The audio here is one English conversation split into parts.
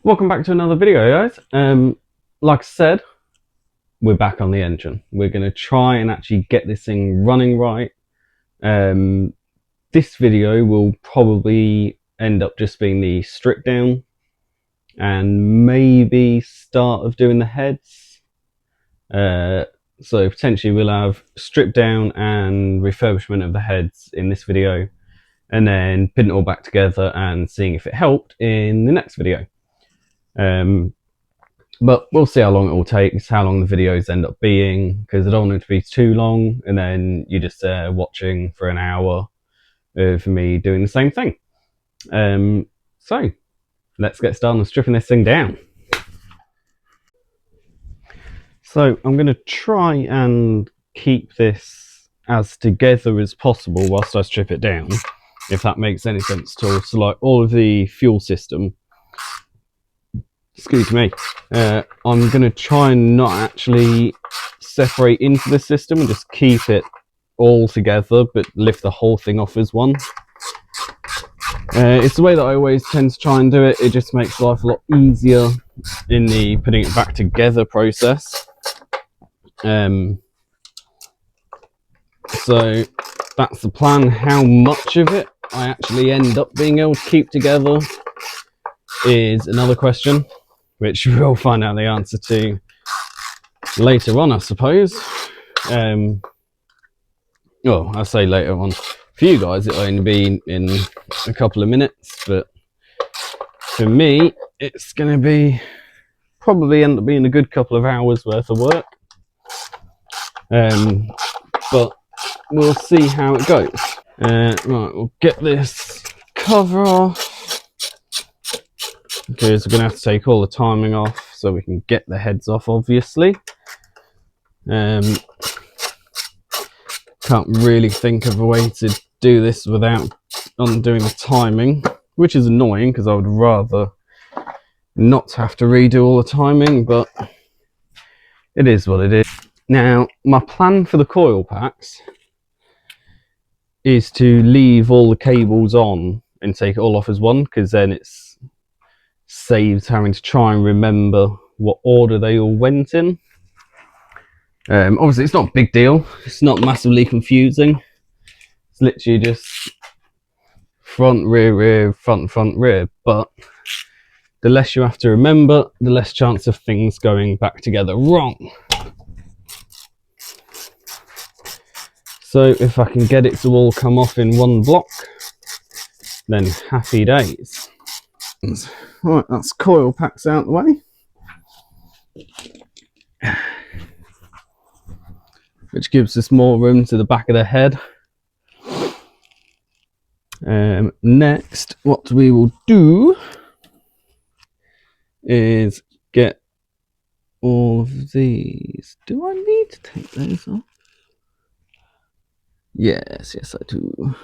Welcome back to another video, guys. Like I said, we're back on the engine. We're going to try and actually get this thing running right. This video will probably end up just being the strip down and maybe start of doing the heads. So potentially we'll have strip down and refurbishment of the heads in this video, and then putting it all back together and seeing if it helped in the next video. But we'll see how long it all takes, how long the videos end up being, because I don't want it to be too long and then you're just watching for an hour of me doing the same thing. So let's get started on stripping this thing down. So I'm going to try and keep this as together as possible whilst I strip it down, if that makes any sense at all. So like all of the fuel system, excuse me, I'm going to try and not actually separate into the system and just keep it all together, but lift the whole thing off as one. It's the way that I always tend to try and do it. It just makes life a lot easier in the putting it back together process. So that's the plan. How much of it I actually end up being able to keep together is another question, which we'll find out the answer to later on, I suppose. Well, I say later on. For you guys, it'll only be in a couple of minutes, but for me, it's going to be probably end up being a good couple of hours worth of work. But we'll see how it goes. Right, we'll get this cover off, because we're going to have to take all the timing off so we can get the heads off, obviously. Can't really think of a way to do this without undoing the timing, which is annoying because I would rather not have to redo all the timing, but it is what it is. Now, my plan for the coil packs is to leave all the cables on and take it all off as one, because then it saves having to try and remember what order they all went in. Obviously, it's not a big deal. It's not massively confusing. It's literally just front, rear, front, rear. But the less you have to remember, the less chance of things going back together wrong. So if I can get it to all come off in one block, then happy days. Right, that's coil packs out the way. Which gives us more room to the back of the head. Next, what we will do is get all of these. Do I need to take those off? Yes, I do.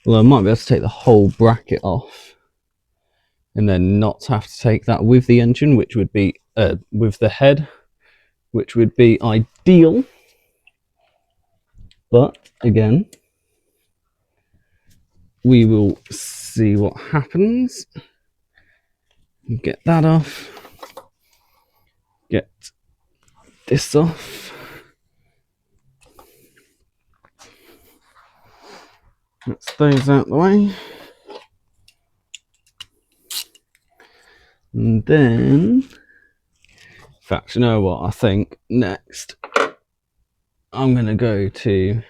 Well, I might be able to take the whole bracket off and then not have to take that with the engine, which would be with the head, which would be ideal. But again, we will see what happens. Get that off. Get this off. That's those out the way. And then, in fact, you know what? I think next I'm going to go to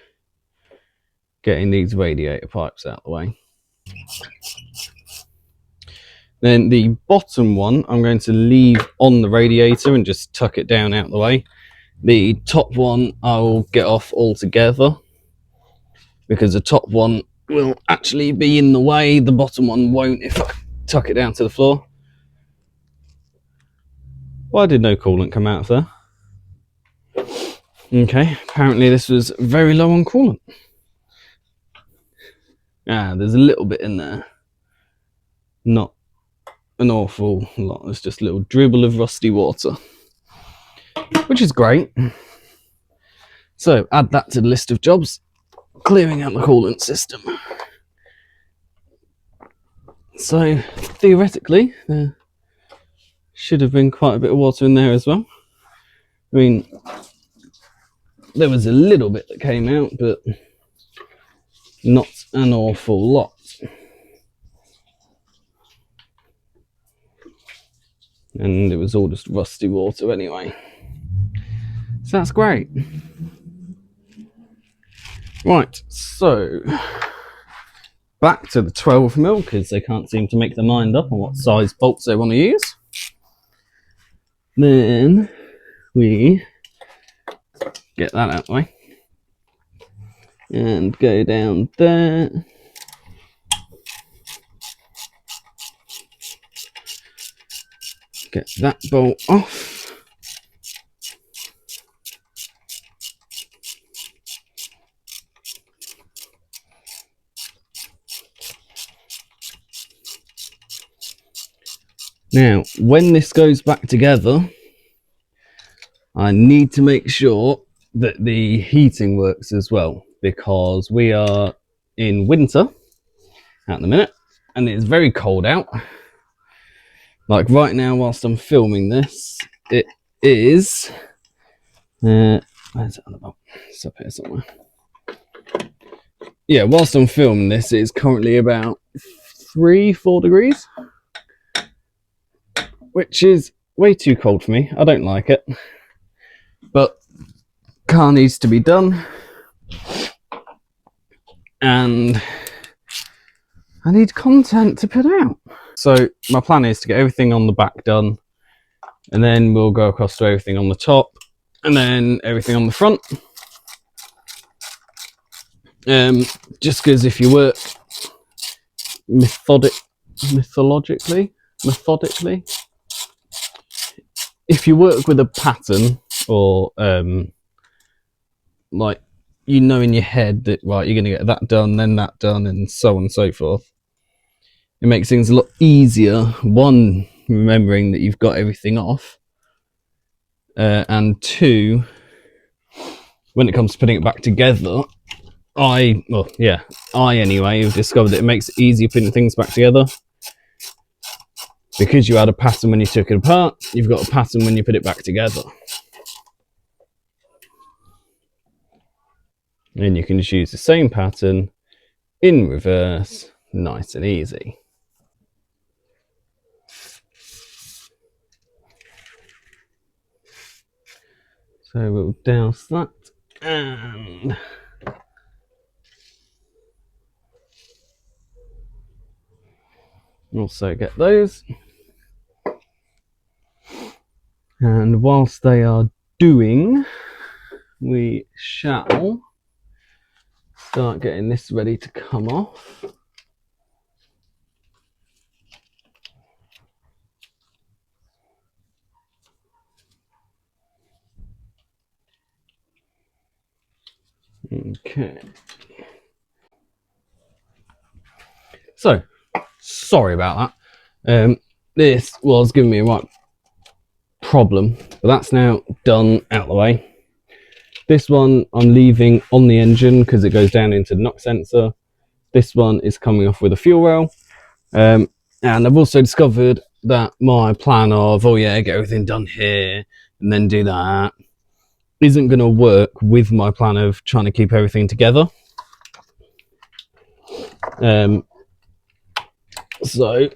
getting these radiator pipes out the way. Then the bottom one I'm going to leave on the radiator and just tuck it down out the way. The top one I'll get off altogether, because the top one will actually be in the way. The bottom one won't if I tuck it down to the floor. Why did no coolant come out of there? Okay, apparently this was very low on coolant. There's a little bit in there. Not an awful lot. There's just a little dribble of rusty water, which is great. So add that to the list of jobs. Clearing out the coolant system. So theoretically, there should have been quite a bit of water in there as well. I mean, there was a little bit that came out, but not an awful lot. And it was all just rusty water anyway. So that's great. Right, so back to the 12mm, because they can't seem to make their mind up on what size bolts they want to use. Then we get that out of the way and go down there. Get that bolt off. Now, when this goes back together, I need to make sure that the heating works as well, because we are in winter at the minute and it's very cold out. Like right now, whilst I'm filming this, it is where's it on the bottom? It's up here somewhere. Yeah, whilst I'm filming this, it's currently about 3-4 degrees, which is way too cold for me. I don't like it, but car needs to be done, and I need content to put out. So my plan is to get everything on the back done, and then we'll go across to everything on the top, and then everything on the front. Just because if you work methodically, if you work with a pattern, or like, you know in your head that, right, you're going to get that done, then that done, and so on and so forth, it makes things a lot easier. One, remembering that you've got everything off, and two, when it comes to putting it back together, I anyway have discovered that it makes it easier putting things back together, because you had a pattern when you took it apart, you've got a pattern when you put it back together. And you can just use the same pattern in reverse, nice and easy. So we'll douse that and also get those. And whilst they are doing, we shall start getting this ready to come off. Okay. So, sorry about that. This was giving me a right problem, but that's now done, out of the way. This one I'm leaving on the engine because it goes down into the knock sensor. This one is coming off with a fuel rail. And I've also discovered that my plan of, oh yeah, get everything done here and then do that, isn't going to work with my plan of trying to keep everything together. So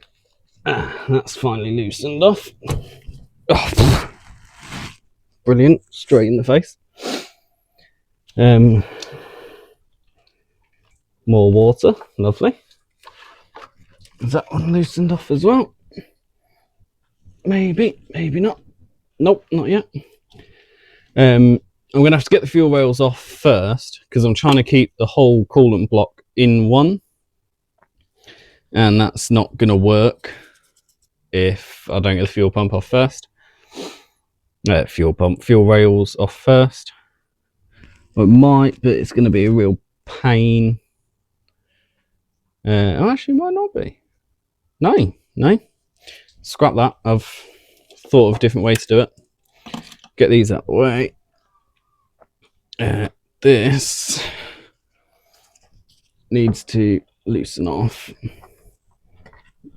that's finally loosened off. Oh, brilliant, straight in the face. More water, lovely. Is that one loosened off as well? Maybe, maybe not. Nope, not yet. I'm going to have to get the fuel rails off first, because I'm trying to keep the whole coolant block in one, and that's not going to work if I don't get the fuel pump off first. Fuel rails off first. Well, it might, but it's going to be a real pain. Actually, might not be. No. Scrap that. I've thought of different ways to do it. Get these out of the way. This needs to loosen off.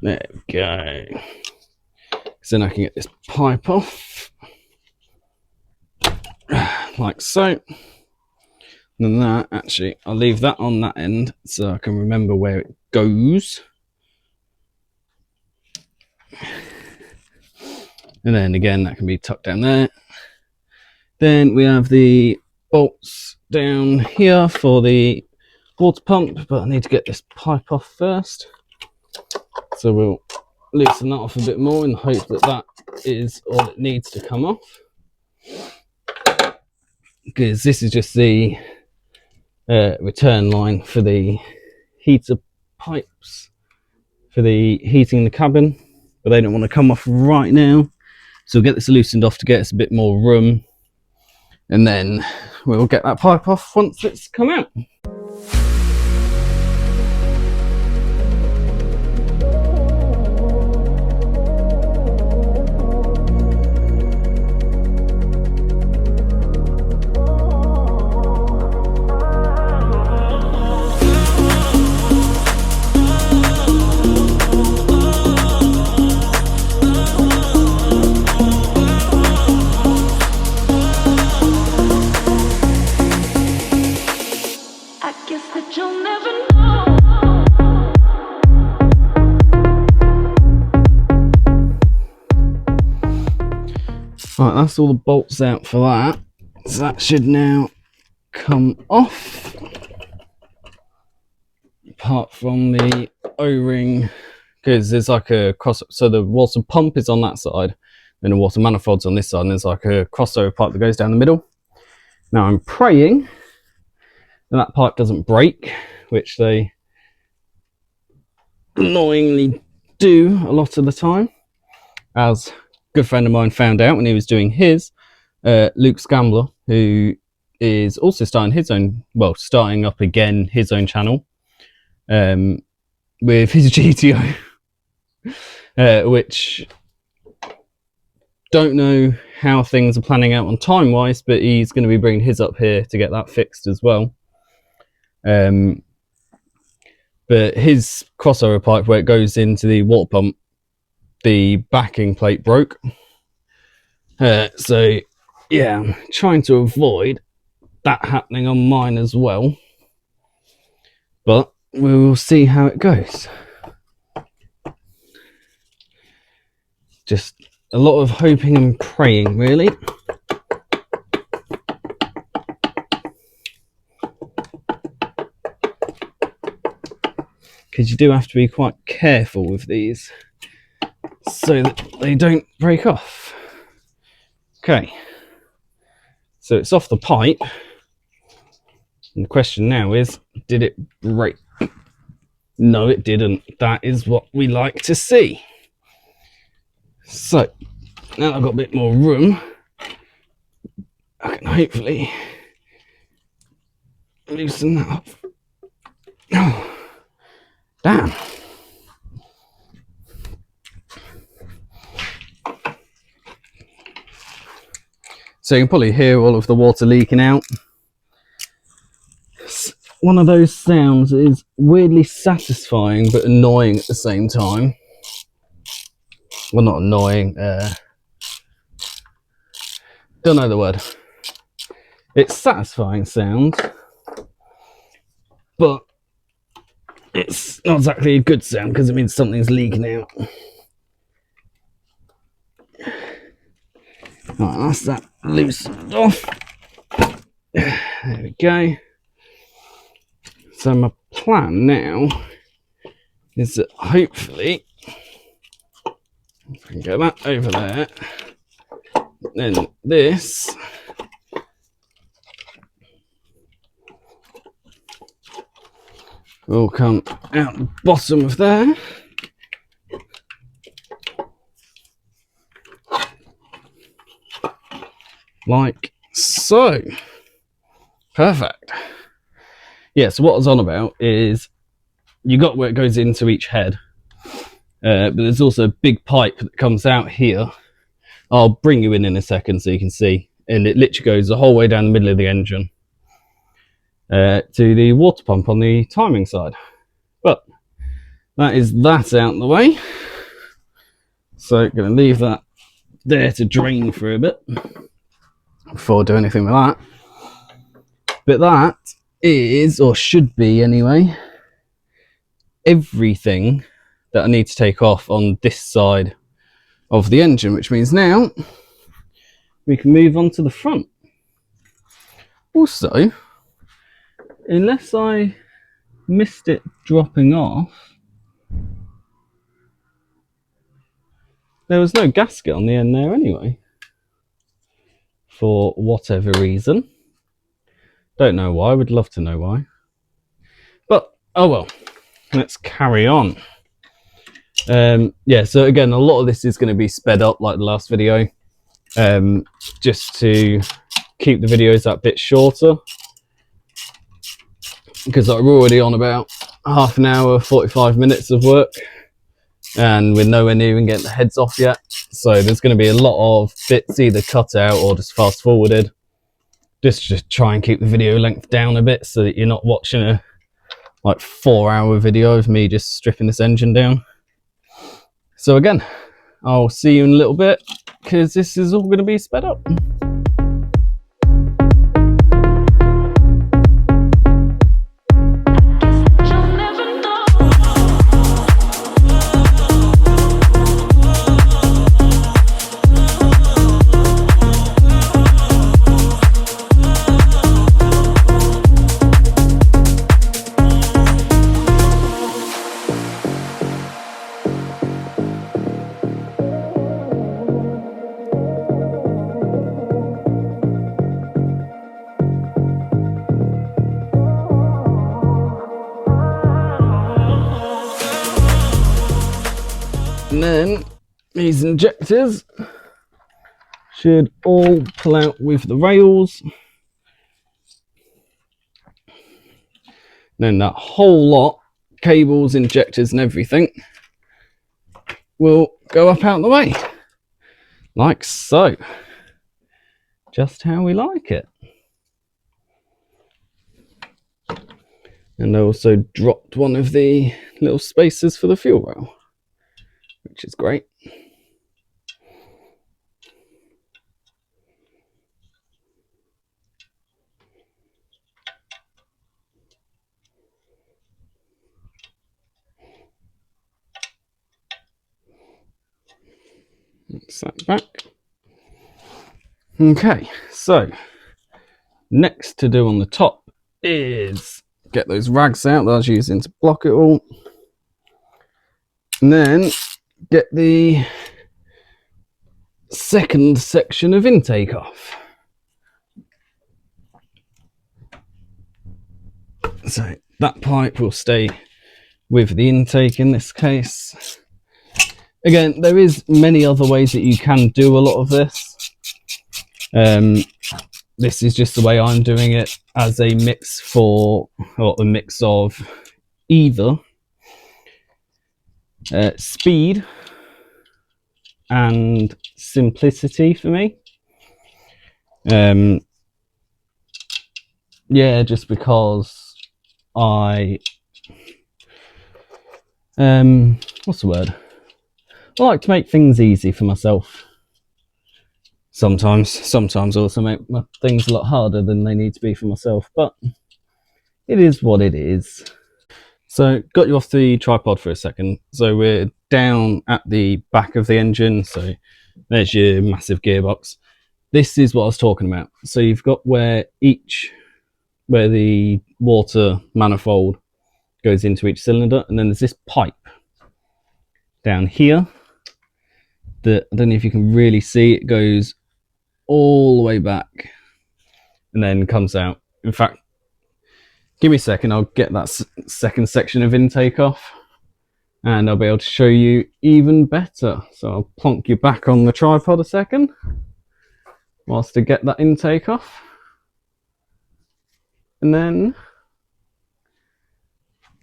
There we go. So then I can get this pipe off, like so. And then that, actually, I'll leave that on that end so I can remember where it goes. And then again, that can be tucked down there. Then we have the bolts down here for the water pump, but I need to get this pipe off first. So we'll loosen that off a bit more in the hope that that is all it needs to come off. Because this is just the return line for the heater pipes for the heating the cabin, but they don't want to come off right now. So we'll get this loosened off to get us a bit more room, and then we'll get that pipe off once it's come out. Right, that's all the bolts out for that. So that should now come off. Apart from the O-ring, because there's like a cross, so the water pump is on that side, then the water manifold's on this side, and there's like a crossover pipe that goes down the middle. Now I'm praying that that pipe doesn't break, which they annoyingly do a lot of the time, as a good friend of mine found out when he was doing his. Luke Scambler, who is also starting his own, well, starting up again his own channel with his GTO, which don't know how things are planning out on time wise, but he's going to be bringing his up here to get that fixed as well. But his crossover pipe where it goes into the water pump, the backing plate broke. So yeah, I'm trying to avoid that happening on mine as well, but we will see how it goes. Just a lot of hoping and praying, really. Because you do have to be quite careful with these so that they don't break off. Okay, so it's off the pipe, and the question now is, did it break? No, it didn't. That is what we like to see. So now I've got a bit more room, I can hopefully loosen that up. Oh, damn. So you can probably hear all of the water leaking out. It's one of those sounds that is weirdly satisfying but annoying at the same time. Well, not annoying, don't know the word. It's satisfying sound, but it's not exactly a good sound because it means something's leaking out. Right, that's that loosened off. There we go. So my plan now is that hopefully I can get that over there. Then this will come out the bottom of there. Like so. Perfect. Yeah, so what I was on about is you got where it goes into each head, but there's also a big pipe that comes out here. I'll bring you in a second so you can see, and it literally goes the whole way down the middle of the engine to the water pump on the timing side. But that is that out the way. So going to leave that there to drain for a bit before I do anything with that. But that is, or should be anyway, everything that I need to take off on this side of the engine, which means now we can move on to the front. Also, unless I missed it dropping off, there was no gasket on the end there anyway, for whatever reason. Don't know why, would love to know why. But, oh well, let's carry on. Yeah, so again, a lot of this is going to be sped up like the last video, just to keep the videos that bit shorter, because we're already on about half an hour, 45 minutes of work, and we're nowhere near even getting the heads off yet. So there's going to be a lot of bits either cut out or just fast forwarded, just to try and keep the video length down a bit so that you're not watching a like 4-hour video of me just stripping this engine down. So again, I'll see you in a little bit, because this is all going to be sped up. And then these injectors should all pull out with the rails. Then that whole lot, cables, injectors and everything, will go up out the way, like so. Just how we like it. And I also dropped one of the little spacers for the fuel rail, which is great. That's that back. Okay, so next to do on the top is get those rags out that I was using to block it all, and then get the second section of intake off. So that pipe will stay with the intake in this case. Again, there is many other ways that you can do a lot of this. This is just the way I'm doing it, as a mix for, or a mix of either speed and simplicity for me. Yeah, just because I what's the word? I like to make things easy for myself. Sometimes also make my things a lot harder than they need to be for myself, but it is what it is. So got you off the tripod for a second. So we're down at the back of the engine. So there's your massive gearbox. This is what I was talking about. So you've got where the water manifold goes into each cylinder, and then there's this pipe down here that I don't know if you can really see. It goes all the way back and then comes out. In fact, give me a second, I'll get that second section of intake off and I'll be able to show you even better. So I'll plonk you back on the tripod a second whilst I get that intake off, and then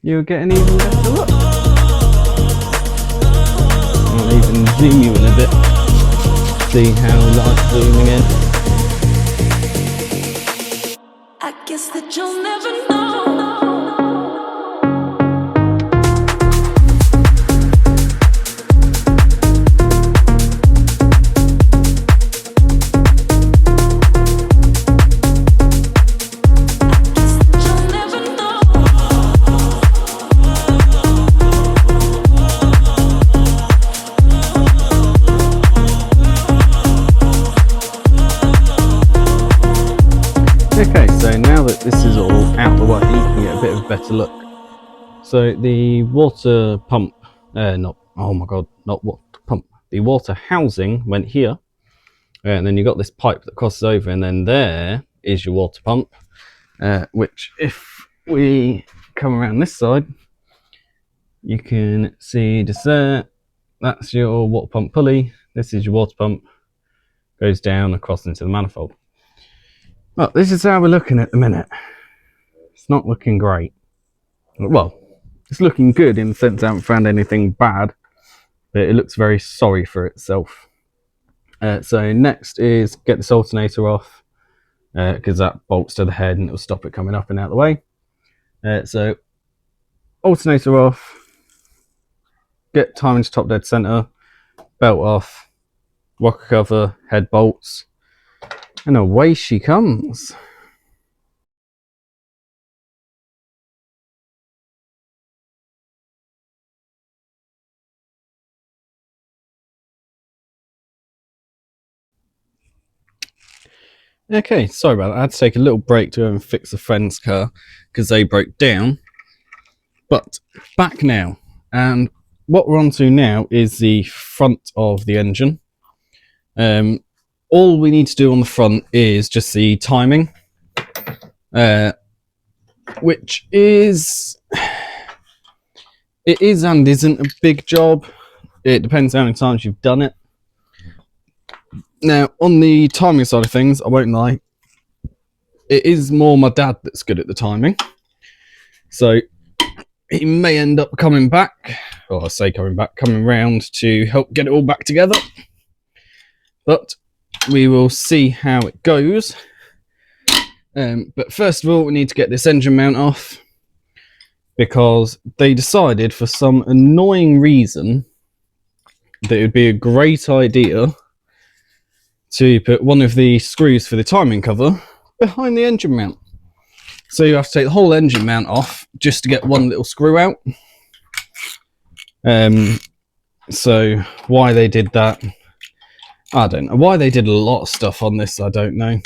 you'll get an even better look. I'll even zoom you in a bit, see how light's zooming in. I guess that you'll never know. Okay, so now that this is all out of the way, you can get a bit of a better look. So the water pump, not water pump, the water housing went here, and then you got this pipe that crosses over, and then there is your water pump, which if we come around this side, you can see just there, that's your water pump pulley, this is your water pump, goes down across into the manifold. Well, this is how we're looking at the minute. It's not looking great. Well, it's looking good in the sense I haven't found anything bad, but it looks very sorry for itself. So next is get this alternator off, because that bolts to the head and it'll stop it coming up and out of the way. So alternator off, get timing to top dead center, belt off, rocker cover, head bolts, and away she comes. Okay, sorry about that. I had to take a little break to go and fix a friend's car because they broke down. But back now, and what we're on to now is the front of the engine. All we need to do on the front is just the timing, which is, it is and isn't a big job. It depends how many times you've done it. Now, on the timing side of things, I won't lie, it is more my dad that's good at the timing. So he may end up coming back, or I say coming back, coming round to help get it all back together. But we will see how it goes. But first of all, we need to get this engine mount off, because they decided for some annoying reason that it would be a great idea to put one of the screws for the timing cover behind the engine mount. So you have to take the whole engine mount off just to get one little screw out. So why they did that, I don't know. Why they did a lot of stuff on this, I don't know.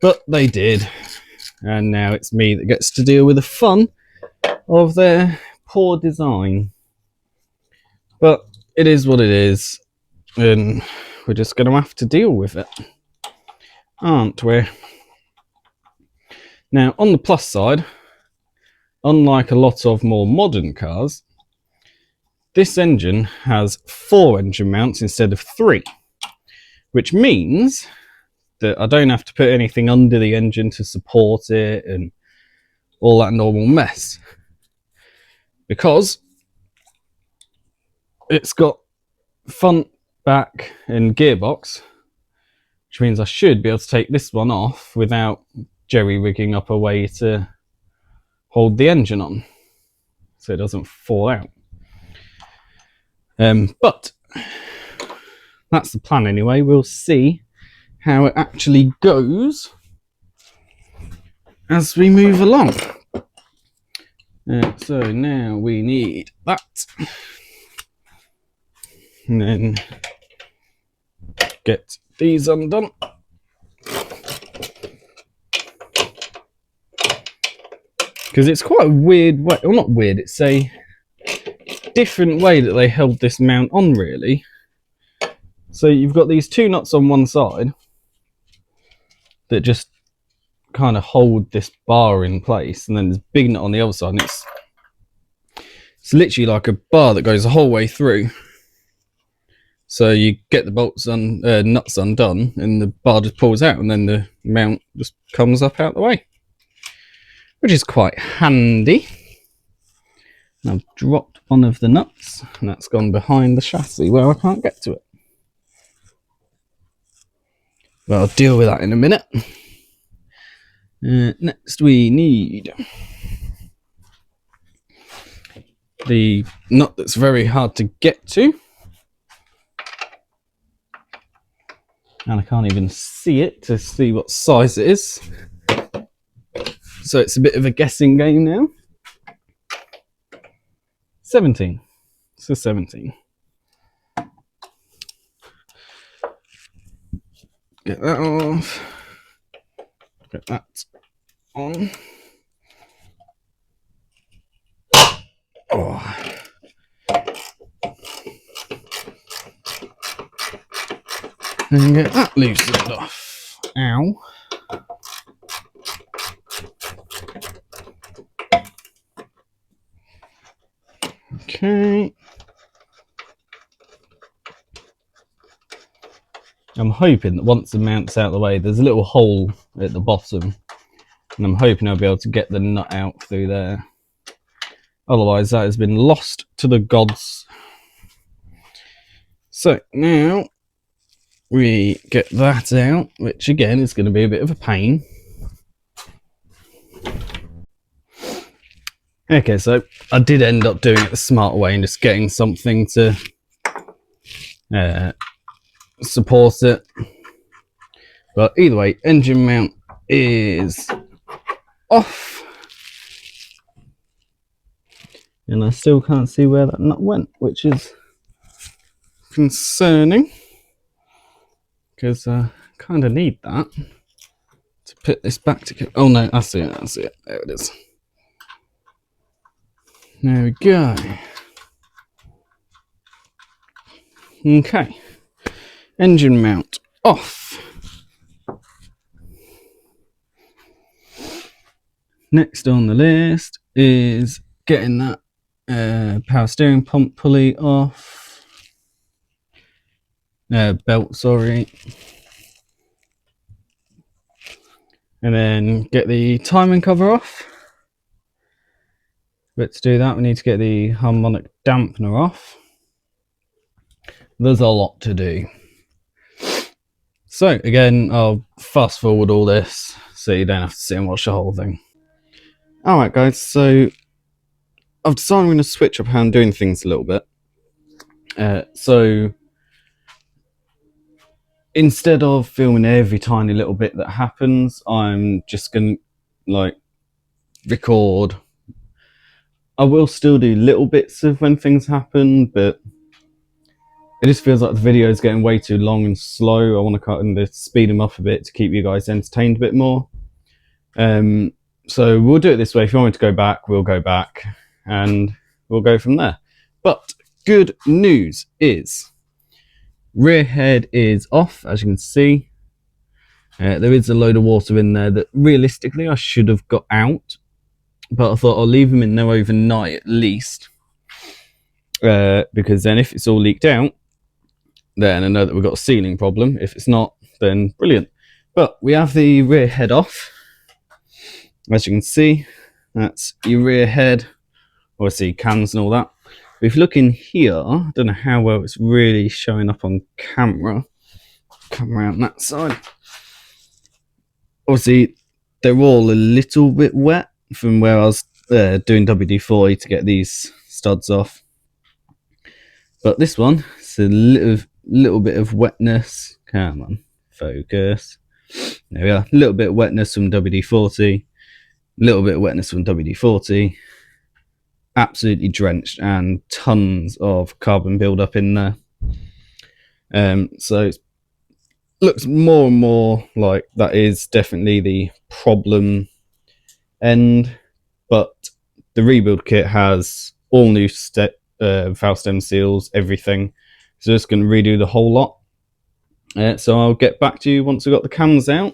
But they did. And now it's me that gets to deal with the fun of their poor design. But it is what it is. And we're just going to have to deal with it, aren't we? Now, on the plus side, unlike a lot of more modern cars, this engine has 4 engine mounts instead of 3, which means that I don't have to put anything under the engine to support it and all that normal mess, because it's got front, back and gearbox, which means I should be able to take this one off without jerry rigging up a way to hold the engine on so it doesn't fall out. But that's the plan anyway. We'll see how it actually goes as we move along. So now we need that, and then get these undone. Because it's quite a weird way, well, not weird, it's a different way that they held this mount on, really. So you've got these 2 nuts on one side that just kind of hold this bar in place, and then there's a big nut on the other side, and it's literally like a bar that goes the whole way through. So you get the bolts nuts undone, and the bar just pulls out, and then the mount just comes up out the way, which is quite handy. And I've dropped one of the nuts, and that's gone behind the chassis where I can't get to it. Well, I'll deal with that in a minute. Next we need the nut that's very hard to get to. And I can't even see it to see what size it is. So it's a bit of a guessing game now. 17. So 17. Get that off. Get that on. Oh. And get that loosened off. Ow. Okay. I'm hoping that once the mount's out of the way, there's a little hole at the bottom, and I'm hoping I'll be able to get the nut out through there. Otherwise, that has been lost to the gods. So now we get that out, which again is going to be a bit of a pain. Okay, so I did end up doing it the smart way and just getting something to support it. But either way, engine mount is off. And I still can't see where that nut went, which is concerning. Because I kind of need that to put this back together. Oh no, I see it, I see it. There it is. There we go. Okay. Engine mount off. Next on the list is getting that power steering pump pulley off. Belt, sorry. And then get the timing cover off. But to do that, we need to get the harmonic dampener off. There's a lot to do. So again, I'll fast forward all this so you don't have to sit and watch the whole thing. Alright guys, so I've decided I'm going to switch up how I'm doing things a little bit. So instead of filming every tiny little bit that happens, I'm just going to record. I will still do little bits of when things happen, but it just feels like the video is getting way too long and slow. I want to kind of speed them up a bit to keep you guys entertained a bit more. So we'll do it this way. If you want me to go back, we'll go back and we'll go from there. But good news is rear head is off, as you can see. There is a load of water in there that realistically I should have got out, but I thought I'll leave them in there overnight at least, because then if it's all leaked out, then I know that we've got a sealing problem. If it's not, then brilliant. But we have the rear head off. As you can see, that's your rear head, obviously cams and all that. But if you look in here, I don't know how well it's really showing up on camera. Come around that side. Obviously, they're all a little bit wet from where I was doing WD-40 to get these studs off. But this one, it's a little bit of wetness. Come on, focus. There we are. A little bit of wetness from WD-40. A little bit of wetness from WD-40. Absolutely drenched and tons of carbon buildup in there. So it looks more and more like that is definitely the problem end. But the rebuild kit has all new valve stem seals, everything. So just going to redo the whole lot. So I'll get back to you once we've got the cams out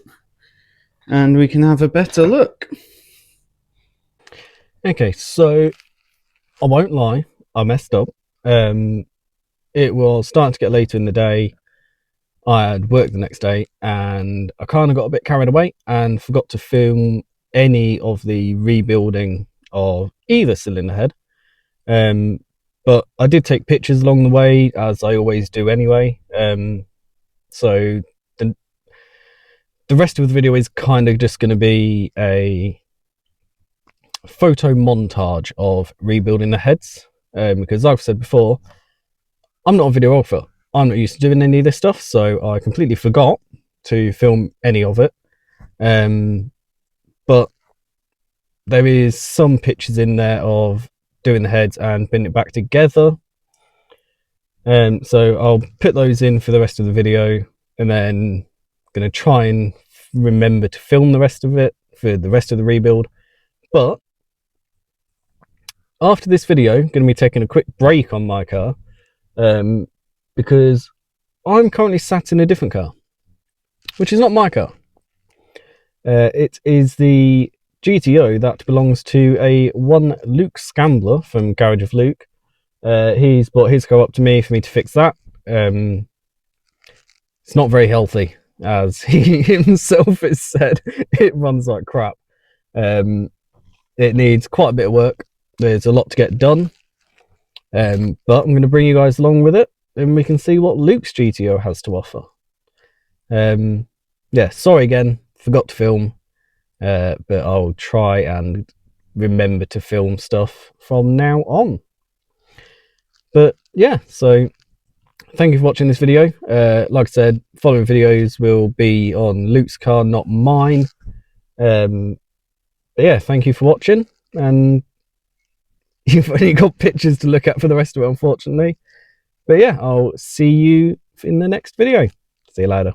and we can have a better look. Okay, so I won't lie, I messed up. It was starting to get later in the day. I had work the next day and I kind of got a bit carried away and forgot to film any of the rebuilding of either cylinder head. But I did take pictures along the way, as I always do anyway. So the rest of the video is kind of just going to be a photo montage of rebuilding the heads, because like I've said before, I'm not a videographer. I'm not used to doing any of this stuff, so I completely forgot to film any of it. But there is some pictures in there of doing the heads and putting it back together. So I'll put those in for the rest of the video, and then I'm going to try and remember to film the rest of it for the rest of the rebuild. But after this video, I'm going to be taking a quick break on my car because I'm currently sat in a different car, which is not my car. It is the GTO that belongs to one Luke Scambler from Garage of Luke. He's brought his car up to me for me to fix that. It's not very healthy, as he himself has said. It runs like crap. It needs quite a bit of work. There's a lot to get done. But I'm going to bring you guys along with it, and we can see what Luke's GTO has to offer. Yeah, sorry again, forgot to film, but I'll try and remember to film stuff from now on. But yeah, so thank you for watching this video. Like I said, following videos will be on Luke's car, not mine. But yeah, thank you for watching, and you've only got pictures to look at for the rest of it, unfortunately. But yeah, I'll see you in the next video. See you later.